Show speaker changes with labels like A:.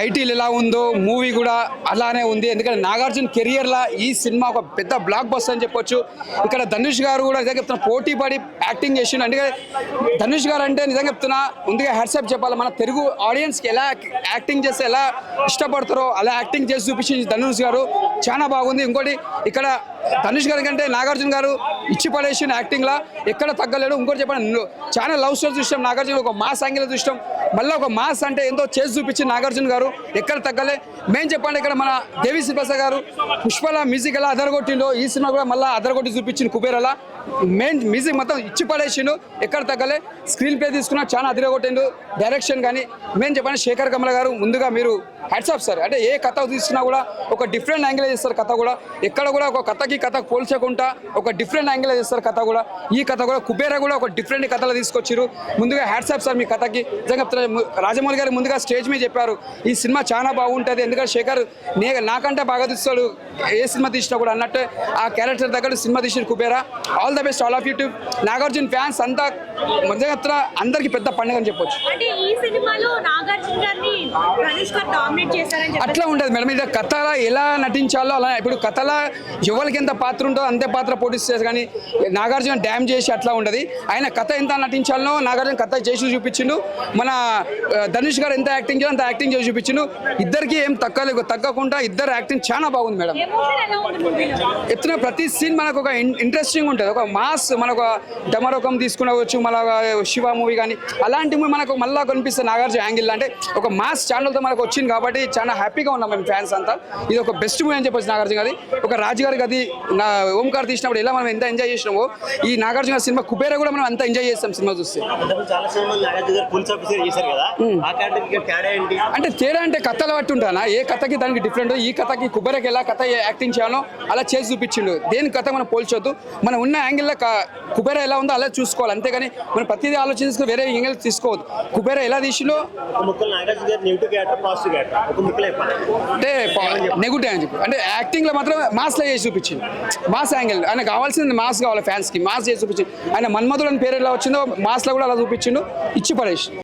A: Title ఎలా ఉందో movie కూడా అలానే ఉంది. ఎందుకంటే నాగార్జున కెరియర్లో ఈ సినిమా ఒక పెద్ద బ్లాక్ బస్టర్ అని చెప్పొచ్చు. ఇక్కడ ధనుష్ గారు కూడా నిజంగా చెప్తున్నా పోటీ పడి యాక్టింగ్ చేసిండు. అంటే ధనుష్ గారు అంటే నిజంగా చెప్తున్నా ముందుగా హ్యాట్సాప్ చెప్పాలి. మన తెలుగు ఆడియన్స్కి ఎలా యాక్టింగ్ చేస్తే ఎలా ఇష్టపడతారో అలా యాక్టింగ్ చేసి చూపించింది ధనుష్ గారు. చాలా బాగుంది. ఇంకోటి ఇక్కడ ధనుష్ గారి కంటే నాగార్జున గారు ఇచ్చి పడేసిన యాక్టింగ్లా ఎక్కడ తగ్గలేడు. ఇంకోటి చెప్పండి, చాలా లవ్ స్టోరీ చూసాం నాగార్జున, ఒక మాస్ యాంగిల్ చూసాం. మళ్ళీ ఒక మాస్ అంటే ఎంతో చేసి చూపించింది నాగార్జున గారు, ఎక్కడ తగ్గలే. మెయిన్ చెప్పండి, ఇక్కడ మన దేవి శ్రీ ప్రసాద్ గారు పుష్పల మ్యూజిక్ ఎలా అదరగొట్టిండో ఈ సినిమా కూడా మళ్ళీ అదరగొట్టి చూపించింది. కుబేరలా మెయిన్ మ్యూజిక్ మొత్తం ఇచ్చి పడేసిండు, ఎక్కడ తగ్గలే. స్క్రీన్ ప్లే తీసుకున్నా చాలా అదిరగొట్టిండు. డైరెక్షన్ కానీ మెయిన్ చెప్పండి శేఖర్ కమల గారు ముందుగా మీరు హ్యాట్స్ ఆఫ్ సార్. అంటే ఏ కథ తీసుకున్నా కూడా ఒక డిఫరెంట్ యాంగిల్ చేస్తారు. కథ కూడా ఎక్కడ కూడా ఒక కథకి పోల్చకుండా ఒక డిఫరెంట్ యాంగిల్ చేస్తారు కథ కూడా. ఈ కథ కూడా కుబేర కూడా ఒక డిఫరెంట్ కథలు తీసుకొచ్చారు. ముందుగా హ్యాట్స్ ఆఫ్ సార్ మీ కథకి. నిజంగా రాజమౌళి గారు ముందుగా స్టేజ్ మీద చెప్పారు ఈ సినిమా చాలా బాగుంటుంది. ఎందుకంటే శేఖర్ నాకంటే బాగా తీస్తాడు ఏ సినిమా తీసినా కూడా అన్నట్టు ఆ క్యారెక్టర్ దగ్గర సినిమా తీసిన Kubera. All the best all of YouTube. Nagarjuna fans అంతా నిజంగా అందరికి పెద్ద పండుగ అని చెప్పొచ్చు. అట్లా ఉంటుంది మేడం. ఇది కథలో ఎలా నటించాలో అలా. ఇప్పుడు కథలో ఎవరికి ఎంత పాత్ర ఉంటుందో అంతే పాత్ర పోటీస్తారు. కానీ నాగార్జున డ్యామ్ చేసి అట్లా ఉండదు. ఆయన కథ ఎంత నటించాలనో నాగార్జున కథ చేసి చూపించిండు. మన ధనుష్ గారు ఎంత యాక్టింగ్ చేయాలో అంత యాక్టింగ్ చేసి చూపించిండు. ఇద్దరికి ఏం తగ్గకుండా ఇద్దరు యాక్టింగ్ చాలా బాగుంది మేడం. ఎత్తున ప్రతి సీన్ మనకు ఒక ఇంట్రెస్టింగ్ ఉంటుంది. ఒక మాస్ మనకు డమరకం తీసుకునవచ్చు. మన శివ మూవీ కానీ అలాంటి మూవీ మనకు మళ్ళీ కనిపిస్తుంది నాగార్జున యాంగిల్. అంటే ఒక మాస్ ఛానల్తో మనకు వచ్చింది కాబట్టి చాలా హ్యాపీగా ఉన్నాం మేము ఫ్యాన్స్ అంతా. ఇది ఒక బెస్ట్ మూవీ అని చెప్పొచ్చు నాగార్జున గారి. ఒక రాజు గారికి అది ఓంకార్ తీసినప్పుడు ఎలా మనం ఎంత ఎంజాయ్ చేసినామో ఈ నాగార్జున సినిమా కుబేర కూడా మనం అంత ఎంజాయ్ చేస్తాం సినిమా చూస్తే. అంటే తేడా అంటే కథలు బట్టి ఉంటానా, ఏ కథకి దానికి డిఫరెంట్. ఈ కథకి కుబేరకి ఎలా కథ యాక్టింగ్ చేయాలో అలా చేసి చూపించిండు. దేని కథ మనం పోల్చొద్దు. మనం ఉన్న యాంగిల్లో కుబేర ఎలా ఉందో అలా చూసుకోవాలి. అంతేగాని మనం ప్రతిదీ ఆలోచించుకుని వేరే యాంగిల్ తీసుకోవద్దు. కుబేర ఎలా తీసిండో అంటే నెగిటివ్ అని చెప్పి అంటే యాక్టింగ్లో మాత్రం మాస్లో చేసి చూపించింది. మాస్ యాంగిల్ ఆయన కావాల్సింది మాస్ కావాలి ఫ్యాన్స్కి. మాస్ చేసి చూపించింది. ఆయన మన్మధుడు అని పేరు ఎలా వచ్చిందో మాస్లో కూడా అలా చూపించిండు. ఇచ్చి పడేసి